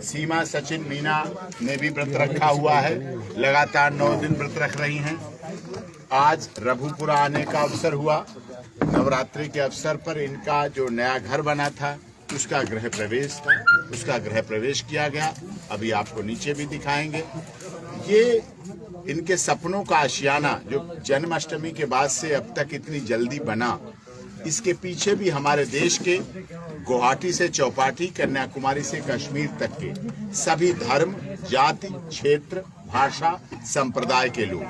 सीमा सचिन मीना ने भी व्रत रखा हुआ है, लगातार 9 दिन व्रत रख रही हैं। आज रघुपुरा आने का अवसर हुआ। नवरात्रि के अवसर पर इनका जो नया घर बना था उसका गृह प्रवेश था, उसका गृह प्रवेश किया गया। अभी आपको नीचे भी दिखाएंगे। ये इनके सपनों का आशियाना जो जन्माष्टमी के बाद से अब तक इतनी जल्दी बना, इसके पीछे भी हमारे देश के गुवाहाटी से चौपाटी, कन्याकुमारी से कश्मीर तक के सभी धर्म, जाति, क्षेत्र, भाषा, संप्रदाय के लोग,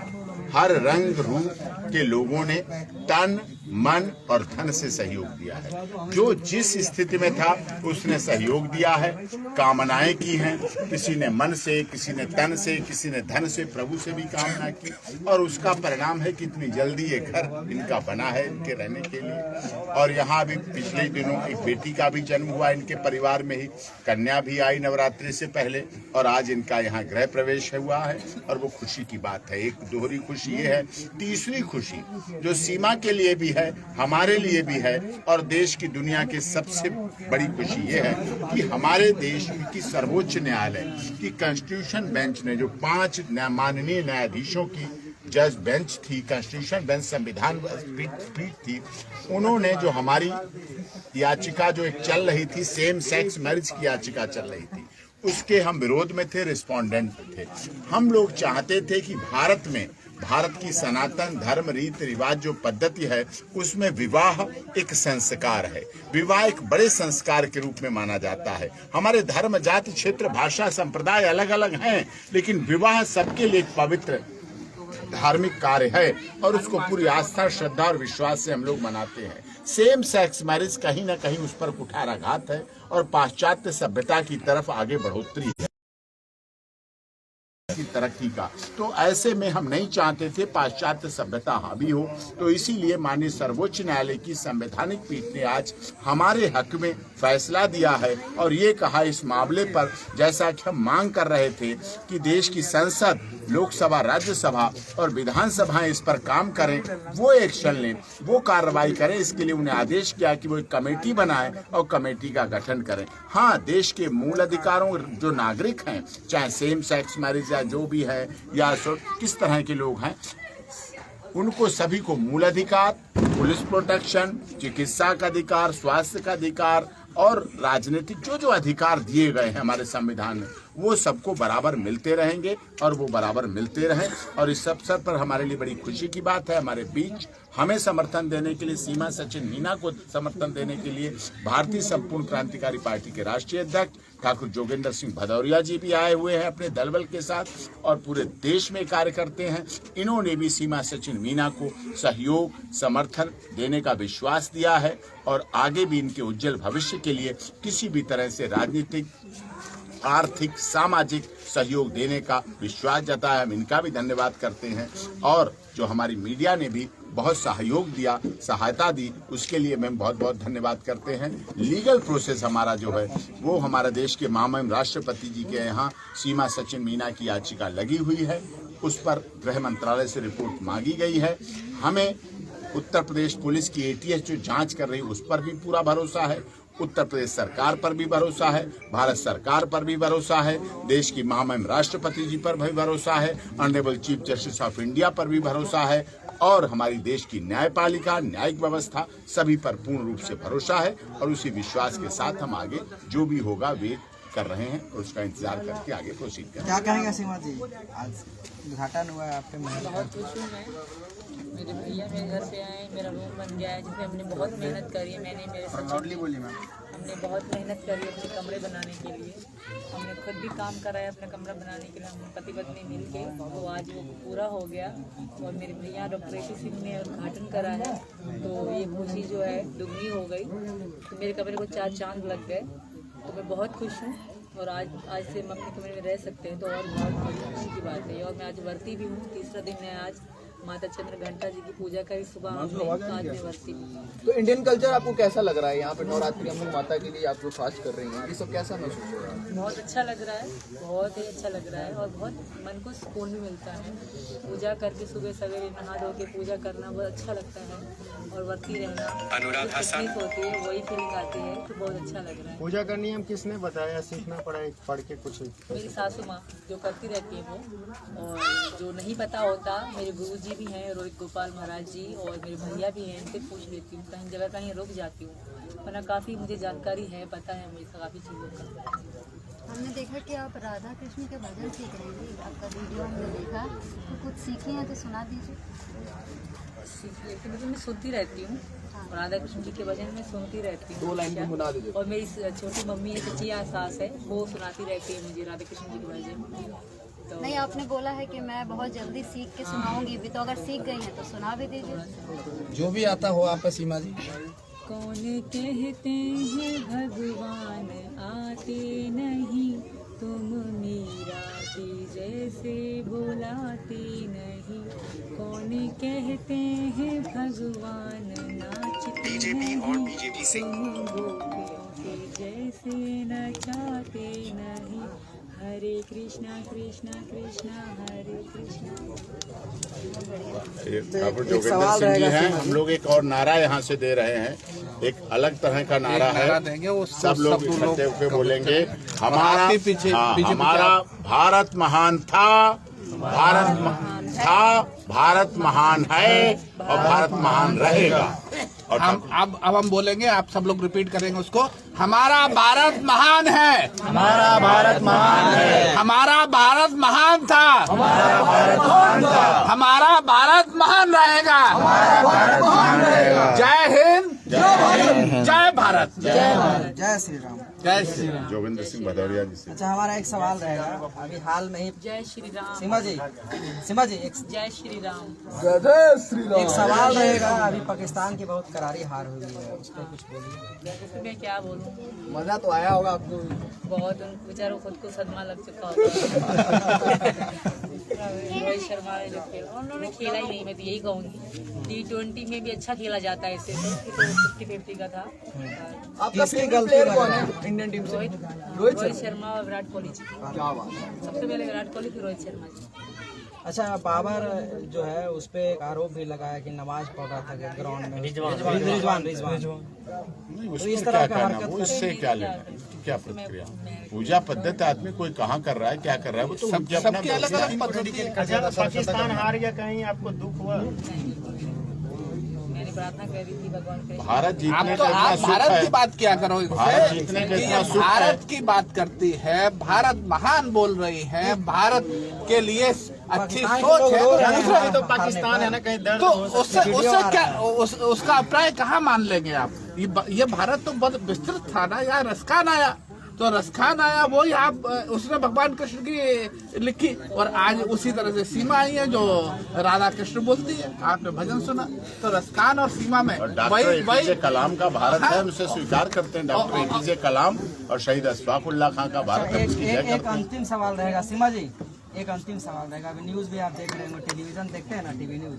हर रंग रूप के लोगों ने तन, मन और धन से सहयोग दिया है। जो जिस स्थिति में था उसने सहयोग दिया है, कामनाएं की हैं। किसी ने मन से, किसी ने तन से, किसी ने धन से, प्रभु से भी कामना की और उसका परिणाम है कि इतनी जल्दी ये घर इनका बना है इनके रहने के लिए। और यहाँ अभी पिछले दिनों एक बेटी का भी जन्म हुआ इनके परिवार में ही, कन्या भी आई नवरात्रि से पहले और आज इनका यहाँ गृह प्रवेश हुआ है और वो खुशी की बात है। एक दोहरी खुशी ये है। तीसरी खुशी जो सीमा के लिए भी है, हमारे लिए भी है और देश की दुनिया की सबसे बड़ी खुशी ये है कि हमारे देश की सर्वोच्च न्यायालय की कॉन्स्टिट्यूशन बेंच ने जो 5 माननीय न्यायाधीशों की जज बेंच थी, कॉन्स्टिट्यूशन बेंच संविधान पीठ थी, उन्होंने जो हमारी याचिका जो एक चल रही थी, सेम सेक्स मैरिज की याचिका चल रही थी, उसके हम विरोध में थे, रिस्पोंडेंट थे। हम लोग चाहते थे कि भारत की सनातन धर्म रीति रिवाज जो पद्धति है उसमें विवाह एक संस्कार है। विवाह एक बड़े संस्कार के रूप में माना जाता है। हमारे धर्म, जाति, क्षेत्र, भाषा, संप्रदाय अलग अलग हैं, लेकिन विवाह सबके लिए एक पवित्र धार्मिक कार्य है और उसको पूरी आस्था, श्रद्धा और विश्वास से हम लोग मनाते हैं। सेम सेक्स मैरिज कहीं ना कहीं उस पर कुठाराघात है और पाश्चात्य सभ्यता की तरफ आगे बढ़ोतरी है की तरक्की का। तो ऐसे में हम नहीं चाहते थे पाश्चात्य सभ्यता हावी हो, तो इसीलिए माननीय सर्वोच्च न्यायालय की संवैधानिक पीठ ने आज हमारे हक में फैसला दिया है और ये कहा इस मामले पर, जैसा कि हम मांग कर रहे थे कि देश की संसद, लोकसभा, राज्यसभा और विधानसभाएं इस पर काम करें, वो एक्शन लें, वो कार्रवाई करें। इसके लिए उन्हें आदेश किया कि वो एक कमेटी बनाएं और कमेटी का गठन करें। हाँ, देश के मूल अधिकारों जो नागरिक हैं, चाहे सेम सेक्स मैरिज या जो भी है या किस तरह के लोग हैं, उनको सभी को मूल अधिकार, पुलिस प्रोटेक्शन, चिकित्सा का अधिकार, स्वास्थ्य का अधिकार और राजनीतिक जो अधिकार दिए गए हैं हमारे संविधान में, वो सबको बराबर मिलते रहेंगे और वो बराबर मिलते रहें। और इस अवसर पर हमारे लिए बड़ी खुशी की बात है, हमारे बीच हमें समर्थन देने के लिए, सीमा सचिन मीना को समर्थन देने के लिए भारतीय संपूर्ण क्रांतिकारी पार्टी के राष्ट्रीय अध्यक्ष ठाकुर जोगेंद्र सिंह भदौरिया जी भी आए हुए हैं अपने दलबल के साथ और पूरे देश में कार्य करते हैं। इन्होंने भी सीमा सचिन मीना को सहयोग, समर्थन देने का विश्वास दिया है और आगे भी इनके उज्जवल भविष्य के लिए किसी भी तरह से राजनीतिक, आर्थिक, सामाजिक सहयोग देने का विश्वास जताया। हम इनका भी धन्यवाद करते हैं और जो हमारी मीडिया ने भी बहुत सहयोग दिया, सहायता दी, उसके लिए मैं बहुत बहुत धन्यवाद करते हैं। लीगल प्रोसेस हमारा जो है वो हमारे देश के महामहिम राष्ट्रपति जी के यहाँ सीमा सचिन मीना की याचिका लगी हुई है, उस पर गृह मंत्रालय से रिपोर्ट मांगी गई है। हमें उत्तर प्रदेश पुलिस की ATS जो जांच कर रही है उस पर भी पूरा भरोसा है, उत्तर प्रदेश सरकार पर भी भरोसा है, भारत सरकार पर भी भरोसा है, देश की महामहिम राष्ट्रपति जी पर भी भरोसा है, honourable chief justice of India पर भी भरोसा है और हमारी देश की न्यायपालिका, न्यायिक व्यवस्था सभी पर पूर्ण रूप से भरोसा है और उसी विश्वास के साथ हम आगे जो भी होगा वे कर रहे हैं और उसका इंतजार करके आगे प्रोसीड करें। क्या कहेंगे सीमा जी, आज उद्घाटन हुआ है आपके महल? बहुत खुश हूँ मैं। मेरे भैया मेरे घर पे आए, मेरा रूम बन गया है जिसमें हमने बहुत मेहनत करी है। हमने बहुत मेहनत करी अपने कमरे बनाने के लिए। हमने खुद भी काम करा है अपना कमरा बनाने के लिए, हम पति पत्नी मिल के, तो आज वो पूरा हो गया और मेरे भैया डॉक्टर AC सिंह ने उद्घाटन करा है, तो ये खुशी जो है दुगनी हो गई। तो मेरे कमरे को 4 चांद लग गए, तो मैं बहुत खुश हूँ और आज से हम अपने कमरे में रह सकते हैं तो और बहुत खुशी की बात है। और मैं आज वर्ती भी हूँ, तीसरा दिन है आज माता चंद्र घंटा जी की पूजा करी सुबह हमने, तो आज मैं व्रती हूँ। तो इंडियन कल्चर आपको कैसा लग रहा है? यहाँ पे नवरात्रि हम लोग माता के लिए आप लोग फास्ट कर रही हैं, ये सब कैसा महसूस हो रहा है? बहुत अच्छा लग रहा है, बहुत ही अच्छा लग रहा है और बहुत मन को सुकून भी मिलता है। पूजा करके सुबह सवेरे नहा धो के पूजा करना बहुत अच्छा लगता है और व्रती रहना तकलीफ होती है वही फीलिंग आती है, तो बहुत अच्छा लग रहा है। पूजा का नियम किसने बताया? सीखना पड़ा है पढ़ के कुछ? मेरी सासू माँ जो करती रहती है वो, और जो नहीं पता होता मेरे गुरु जी भी हैं, रोहित गोपाल महाराज जी, और मेरे भैया भी हैं, इनसे पूछ लेती हूँ, कहीं जगह कहीं रुक जाती हूँ, वरना काफ़ी मुझे जानकारी है, पता है मुझे काफ़ी चीज़ों का। हमने देखा कि आप राधा कृष्ण के भजन सीख रहे हैं, आपका वीडियो हमने देखा, तो कुछ सीखे हैं तो सुना दीजिए। सीख लेती मतलब मैं सुनती रहती हूँ, और राधा कृष्ण जी के भजन में सुनती रहती हूँ 2 लाइन गुनगुना दीजिए। और मेरी छोटी मम्मी है, सच्ची सास है, वो सुनाती रहती है मुझे राधा कृष्ण जी के भजन। तो नहीं, आपने बोला है कि मैं बहुत जल्दी सीख के सुनाऊंगी भी, तो अगर सीख गई हैं तो सुना भी दीजिए। जो भी आता हो आप सीमा जी। कौन कहते हैं भगवान आते नहीं, तुम मीरा की जैसे बुलाते नहीं। कौन कहते हैं भगवान नाचते नहीं, तुम गोपियों के जैसे नचाते नहीं। हरे कृष्णा कृष्णा कृष्णा हरे कृष्णा। ठाकुर जोगिंदर सिंह जी हैं। हम लोग एक और नारा यहाँ से दे रहे हैं, एक अलग तरह का नारा है, सब लोग इकट्ठे होकर बोलेंगे। हमारा हमारा भारत महान था, भारत महान है और भारत महान रहेगा। और अब हम बोलेंगे, आप सब लोग रिपीट करेंगे उसको। हमारा भारत महान है, हमारा भारत महान है, हमारा भारत महान था, हमारा भारत महान था, हमारा भारत महान रहेगा, हमारा भारत महान रहेगा। जय हिंद, जय भारत, जय श्री राम। जय श्री राम। जोगिंदर सिंह भदौरिया जी से। अच्छा, हमारा एक सवाल रहेगा, अभी हाल में ही जय श्री राम। सीमा जी एक जय श्री राम। जय श्री राम। एक सवाल रहेगा, अभी पाकिस्तान की बहुत करारी हार हुई है, उस पर कुछ बोलिए। मैं क्या बोलूँ, मजा तो आया होगा आपको? बहुत उन बेचारों खुद को सदमा लग चुका होगा। रोहित शर्मा ने जो खेला, उन्होंने खेला ही नहीं, मैं तो यही कहूँगी। T20 में भी अच्छा खेला जाता है, इससे तो 50-50 का था। आपका फेवरेट प्लेयर कौन है इंडियन टीम से? रोहित शर्मा और विराट कोहली जी। क्या बात है। सबसे पहले विराट कोहली, फिर रोहित शर्मा जी। अच्छा, बाबर जो है उस पे एक आरोप भी लगाया कि नमाज पढ़ रहा था ग्राउंड में। रिजवान नहीं, तो उस इस पर तरह क्या का कहना, हरकत वो इससे क्या लेना, क्या प्रतिक्रिया? पूजा पद्धति आदमी कोई कहाँ कर रहा है, क्या कर रहा है, वो तो उनकी अपना सबकी अलग अलग पद्धति है। पाकिस्तान हार गया, कहीं आपको दुख हुआ? मैंने प्रार्थना करी थी भगवान से। भारत जीतने आप का तो इतना आप सुख भारत है, की बात क्या करो, भारत जीतने का इतना सुख है। भारत की बात करती है, भारत महान बोल रही है, भारत के लिए अच्छी सोच है, तो पाकिस्तान है ना, कहीं दर्द तो हो सकता है। उससे क्या उसका अभिप्राय कहाँ मान लेंगे आप? ये भारत तो बहुत विस्तृत था ना, यहाँ रसखान आया, तो रसखान आया वो यहाँ उसने भगवान कृष्ण की लिखी, और आज उसी तरह से सीमा आई है जो राधा कृष्ण बोलती है। आपने भजन सुना, तो रसखान और सीमा में और डॉक्टर एपीजे कलाम का भारत है, हम उसे स्वीकार करते हैं। डॉक्टर एपीजे कलाम और शहीद अशफाक उल्लाह खां का भारत है, उसकी जय एक करते हैं। अंतिम सवाल रहेगा सीमा जी, एक अंतिम सवाल रहेगा। अभी न्यूज़ भी आप देख रहे होंगे, टेलीविजन देखते हैं ना, टीवी न्यूज़,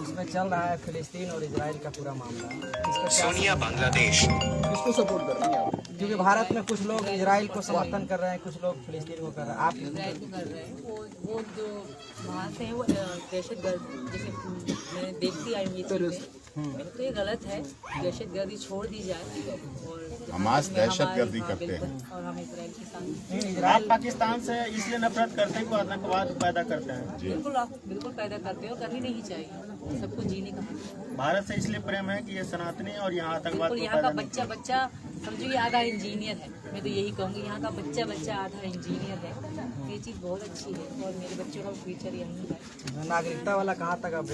उसमें चल रहा है फिलिस्तीन और इजराइल का पूरा मामला। सोनिया बांग्लादेश किसको सपोर्ट कर रही हैं आप? क्योंकि भारत में कुछ लोग इजराइल को समर्थन कर रहे हैं, कुछ लोग फिलिस्तीन को कर रहे हैं। आप इजराइल को कर रहे हैं, वो जो वहाँ से है वो दहशतगर्द, जैसे मैंने देखती आई ये चीज़ें, तो ये गलत है। दहशतगर्दी छोड़ दी जाए और हमास दहशतगर्दी करते हैं। बिल्कुल, और हम इजराइल के साथ आप पाकिस्तान से इसलिए नफरत करते हैं कि आतंकवाद पैदा करते हैं। बिल्कुल आप बिल्कुल पैदा करते हो, करनी नहीं चाहिए, सबको जीने का हक है। भारत से इसलिए प्रेम है कि ये सनातनी और यहाँ आतंकवाद बिल्कुल, को यहाँ का पैदा नहीं बच्चा समझो ये आधा इंजीनियर है, मैं तो यही कहूँगी, यहाँ का बच्चा आधा इंजीनियर है। ये चीज़ बहुत अच्छी है और मेरे बच्चों का फ्यूचर यही है। नागरिकता वाला कहाँ तक आप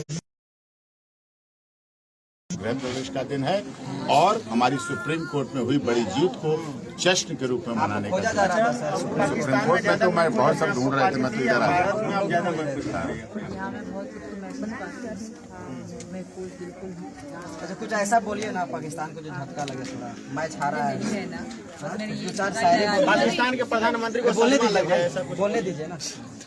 गृह प्रवेश का दिन है और हमारी सुप्रीम कोर्ट में हुई बड़ी जीत को जश्न के रूप में मनाने का खोजा दिन जा है। रहा था सर? सुप्रीम कोर्ट में तो मैं बहुत सब ढूंढ रहे थे, मैं तो इधर आ गया। भारत में आप ज्यादा महसूस कर रही है। यहाँ मैं बहुत कुछ महसूस करती हूँ, मैं खुश बिल्कुल हूँ। अच्छा, कुछ ऐसा बोलिए ना पाकिस्तान को जो झटका लगे, थोड़ा मैच हारा है। नहीं है ना, मैंने ये दो चार शायरी पाकिस्तान के प्रधानमंत्री को बोलने सलमा दीजिए, लग जाए, ऐसा कुछ बोलने दीजिए ना।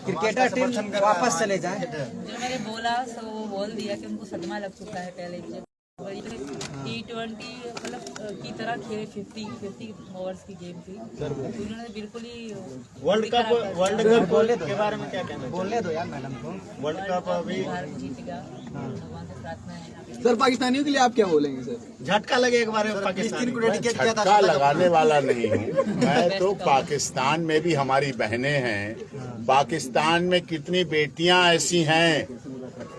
क्रिकेटर टीम वापस चले जाए। जो मैंने बोला सो वो बोल दिया कि उनको सदमा लग चुका है पहले ही। T20 मतलब की तरह खेले 50 ओवर्स की गेम थी, उन्होंने बिल्कुल ही वर्ल्ड कप के बारे में क्या कहना है? बोलने दो यार मैडम को। वर्ल्ड कप अभी भारत जीतेगा, भगवान से प्रार्थना है। सर पाकिस्तानियों के लिए आप क्या बोलेंगे सर? झटका लगे एक बार पाकिस्तान को। झटका लगाने वाला नहीं हूँ मैं तो। पाकिस्तान में भी हमारी बहनें हैं। पाकिस्तान में कितनी बेटियां ऐसी हैं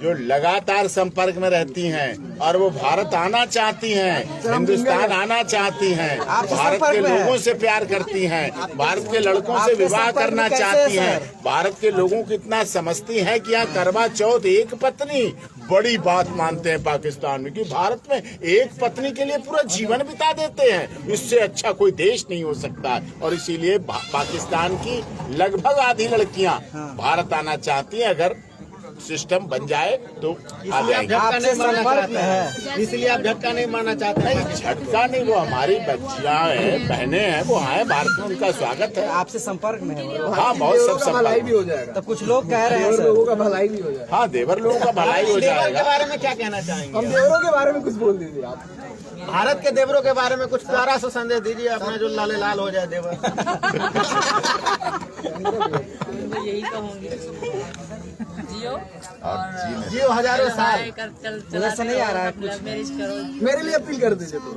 जो लगातार संपर्क में रहती हैं और वो भारत आना चाहती हैं, हिंदुस्तान आना चाहती हैं, भारत के लोगों से प्यार करती हैं, भारत के लड़कों से विवाह करना चाहती हैं, भारत के लोगों को इतना समझती हैं कि यहाँ करवा चौथ एक पत्नी बड़ी बात मानते हैं पाकिस्तान में, कि भारत में एक पत्नी के लिए पूरा जीवन बिता देते हैं। इससे अच्छा कोई देश नहीं हो सकता और इसीलिए पाकिस्तान की लगभग आधी लड़कियां भारत आना चाहती हैं। अगर सिस्टम बन जाए तो आ जाएंगे। इसलिए आप झटका नहीं मारना चाहते हैं? झटका नहीं, वो हमारी बच्चियां हैं, बहनें हैं, वो आए भारत में, उनका स्वागत है। आपसे संपर्क में है वो। हाँ, बहुत सब भलाई संपर्क। भी हो जाएगा। तो कुछ लोग कह रहे हैं सर, लोगों का भलाई भी हो जाएगा। हाँ, देवर लोगों का भलाई हो देवर के जाएगा। बारे में क्या कहना चाहेंगे? हम देवरों के बारे में कुछ बोल दीजिए आप। भारत के देवरों के बारे में कुछ प्यारा सा संदेश दीजिए अपना, जो लाले लाल हो जाए देवर। तो यही कहूँगी, जियो और जियो हजारों साल। चला से नहीं आ रहा है कुछ। लव मैरिज करो। मेरे लिए अपील कर दीजिए तो।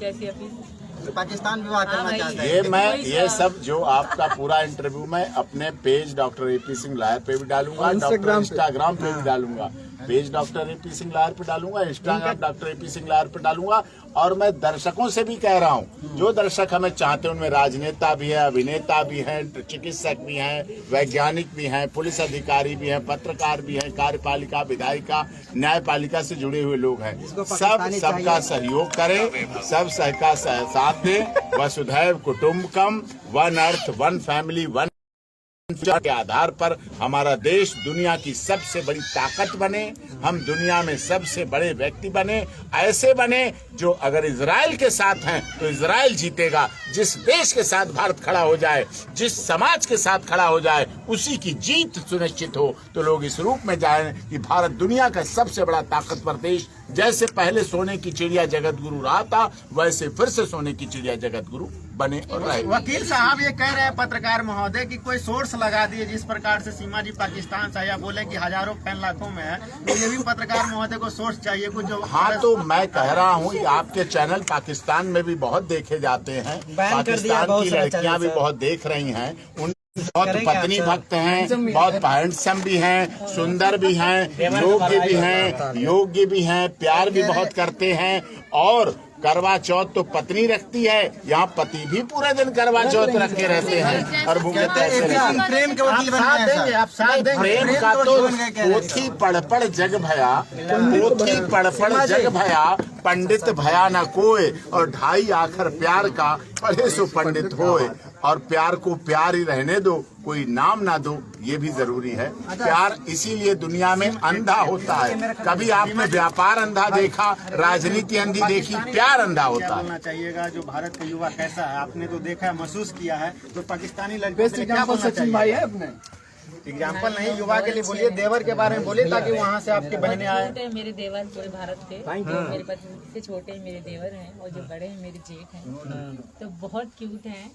कैसी अपील? पाकिस्तान विवाह करना चाहते हैं। ये सब जो आपका पूरा इंटरव्यू मैं अपने page doctor AP Singh lawyer पे भी डालूंगा, इंस्टाग्राम पे भी डालूंगा। Page doctor AP Singh lawyer पे डालूंगा, Instagram doctor AP Singh lawyer पे डालूंगा। और मैं दर्शकों से भी कह रहा हूं, जो दर्शक हमें चाहते हैं, उनमें राजनेता भी है, अभिनेता भी हैं, चिकित्सक भी हैं, वैज्ञानिक भी हैं, पुलिस अधिकारी भी हैं, पत्रकार भी हैं, कार्यपालिका, विधायिका, न्यायपालिका से जुड़े हुए लोग हैं। सबका सहयोग करें, सब सबका साथ दें। वसुधैव कुटुंबकम, one earth, one family, one के आधार पर हमारा देश दुनिया की सबसे बड़ी ताकत बने, हम दुनिया में सबसे बड़े व्यक्ति बने, ऐसे बने जो अगर इजराइल के साथ हैं तो इजराइल जीतेगा। जिस देश के साथ भारत खड़ा हो जाए, जिस समाज के साथ खड़ा हो जाए, उसी की जीत सुनिश्चित हो। तो लोग इस रूप में जाएं कि भारत दुनिया का सबसे बड़ा ताकतवर देश, जैसे पहले सोने की चिड़िया जगत गुरु रहा था, वैसे फिर से सोने की चिड़िया जगत गुरु बने और रहे। वकील साहब ये कह रहे हैं पत्रकार महोदय कि कोई सोर्स लगा दिए, जिस प्रकार से सीमा जी पाकिस्तान से या बोले कि हजारों फैन लाखों में है, तो ये भी पत्रकार महोदय को सोर्स चाहिए कुछ जो। हाँ, तो मैं कह रहा हूँ कि आपके चैनल पाकिस्तान में भी बहुत देखे जाते हैं, पाकिस्तान की लड़कियां भी बहुत देख रही हैं, उन बहुत पत्नी भक्त हैं, बहुत हैंडसम भी हैं, सुंदर भी हैं, योग्य भी हैं, प्यार भी बहुत करते हैं। और करवा चौथ तो पत्नी रखती है, यहाँ पति भी पूरे दिन करवा चौथ रखे रहते हैं और भूखे पैसे रहते हैं। प्रेम के वकील बन गए आप साथ देंगे। प्रेम का तो पोथी पढ़ जग भया, पोथी पढ़ जग भया, पंडित भया न कोय, और 2.5 आखर प्यार का पढ़े सो पंडित होए। और प्यार को प्यार ही रहने दो, कोई नाम ना दो, ये भी जरूरी है। प्यार इसीलिए दुनिया में अंधा होता है। कभी आपने व्यापार अंधा देखा, राजनीति अंधी देखी, प्यार अंधा होता है। बोलना चाहिएगा जो भारत का युवा कैसा है, आपने तो देखा है, महसूस किया है, तो पाकिस्तानी लड़कियों के लिए क्या बोलना चाहिए? अपने एग्जाम्पल नहीं, युवा के लिए बोलिए, देवर के बारे में बोलिए, ताकि वहाँ से आपकी बहनें आए। छोटे मेरे देवर पूरे भारत के, मेरे पति से छोटे मेरे देवर हैं और जो बड़े हैं मेरे जेठ हैं, तो बहुत क्यूट हैं।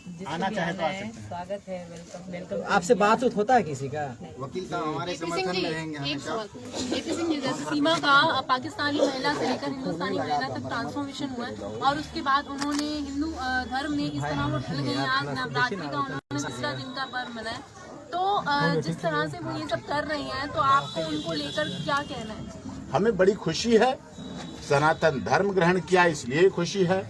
जिसको आना भी चाहे तो आ आना है, स्वागत है, वेलकम वेलकम। आपसे बात होता है किसी का? वकील साहब हमारे समर्थन में रहेंगे हमेशा। AP सिंह जी, जैसे सीमा का पाकिस्तानी महिला से लेकर हिंदुस्तानी महिला तक ट्रांसफॉर्मेशन हुआ है और उसके बाद उन्होंने हिंदू धर्म में इस तरह वो ढल गई। आज नवरात्रि का उन्होंने 3रा दिन का पर्व मनाया। तो जिस तरह से वो ये सब कर रही हैं, तो आपको उनको लेकर क्या कहना है? हमें बड़ी खुशी है, सनातन धर्म ग्रहण किया इसलिए खुशी है,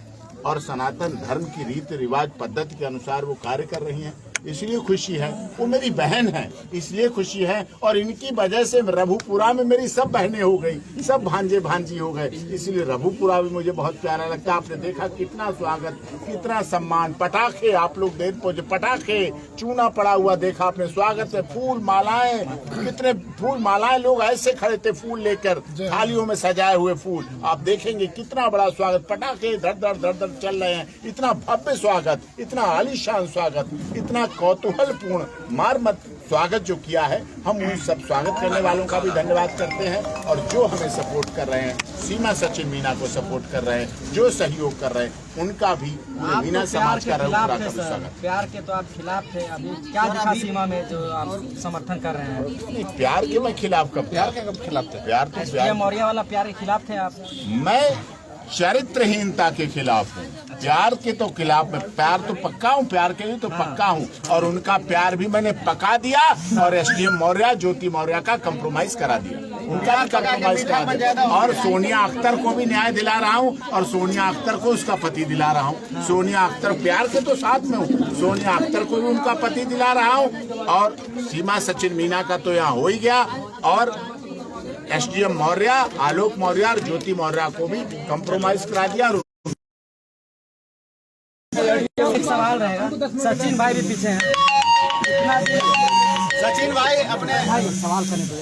और सनातन धर्म की रीति रिवाज पद्धति के अनुसार वो कार्य कर रही हैं इसलिए खुशी है। वो मेरी बहन है इसलिए खुशी है, और इनकी वजह से रघुपुरा में मेरी सब बहनें हो गई, सब भांजे भांजी हो गए, इसलिए रघुपुरा भी मुझे बहुत प्यारा लगता है। आपने देखा कितना स्वागत, कितना सम्मान, पटाखे आप लोग देख पहुंचे, पटाखे, चूना पड़ा हुआ देखा आपने, स्वागत है, फूल मालाएं, कितने फूल मालाएं, लोग ऐसे खड़े थे फूल लेकर, थालियों में सजाए हुए फूल, आप देखेंगे कितना बड़ा स्वागत, पटाखे धड़ धड़ धड़ धड़ चल रहे हैं, इतना भव्य स्वागत, इतना आलीशान स्वागत, इतना कौतूहलपूर्ण मार मत स्वागत जो किया है, हम उन सब स्वागत करने वालों का भी धन्यवाद करते हैं। और जो हमें सपोर्ट कर रहे हैं, सीमा सचिन मीना को सपोर्ट कर रहे हैं, जो सहयोग कर रहे हैं, उनका भी पूरे मीना समाज का रघुपुरा का स्वागत। प्यार के तो आप खिलाफ थे, अभी क्या दिखा सीमा में जो आप समर्थन कर रहे हैं? नहीं, प्यार के मैं खिलाफ कब? प्यार के कब खिलाफ थे? प्यार तो ये मौर्य वाला प्यार के खिलाफ थे आप? मैं चरित्रहीनता के खिलाफ हूँ, प्यार के तो खिलाफ में। प्यार तो पक्का हूँ, प्यार के लिए तो पक्का हूँ, और उनका प्यार भी मैंने पका दिया और एसडीएम मौर्य, ज्योति मौर्य का कंप्रोमाइज करा दिया, उनका भी कंप्रोमाइज करा दिया। और सोनिया अख्तर को भी न्याय दिला रहा हूँ, और सोनिया अख्तर को उसका पति दिला रहा हूँ। सोनिया अख्तर प्यार के तो साथ में हूँ, सोनिया अख्तर को भी उनका पति दिला रहा हूँ, और सीमा सचिन मीना का तो यहाँ हो ही गया, और एसडीएम मौर्य, आलोक मौर्य और ज्योति मौर्य को भी कंप्रोमाइज करा दिया। एक सवाल रहेगा, सचिन भाई भी पीछे हैं, सचिन भाई अपने सवाल करने को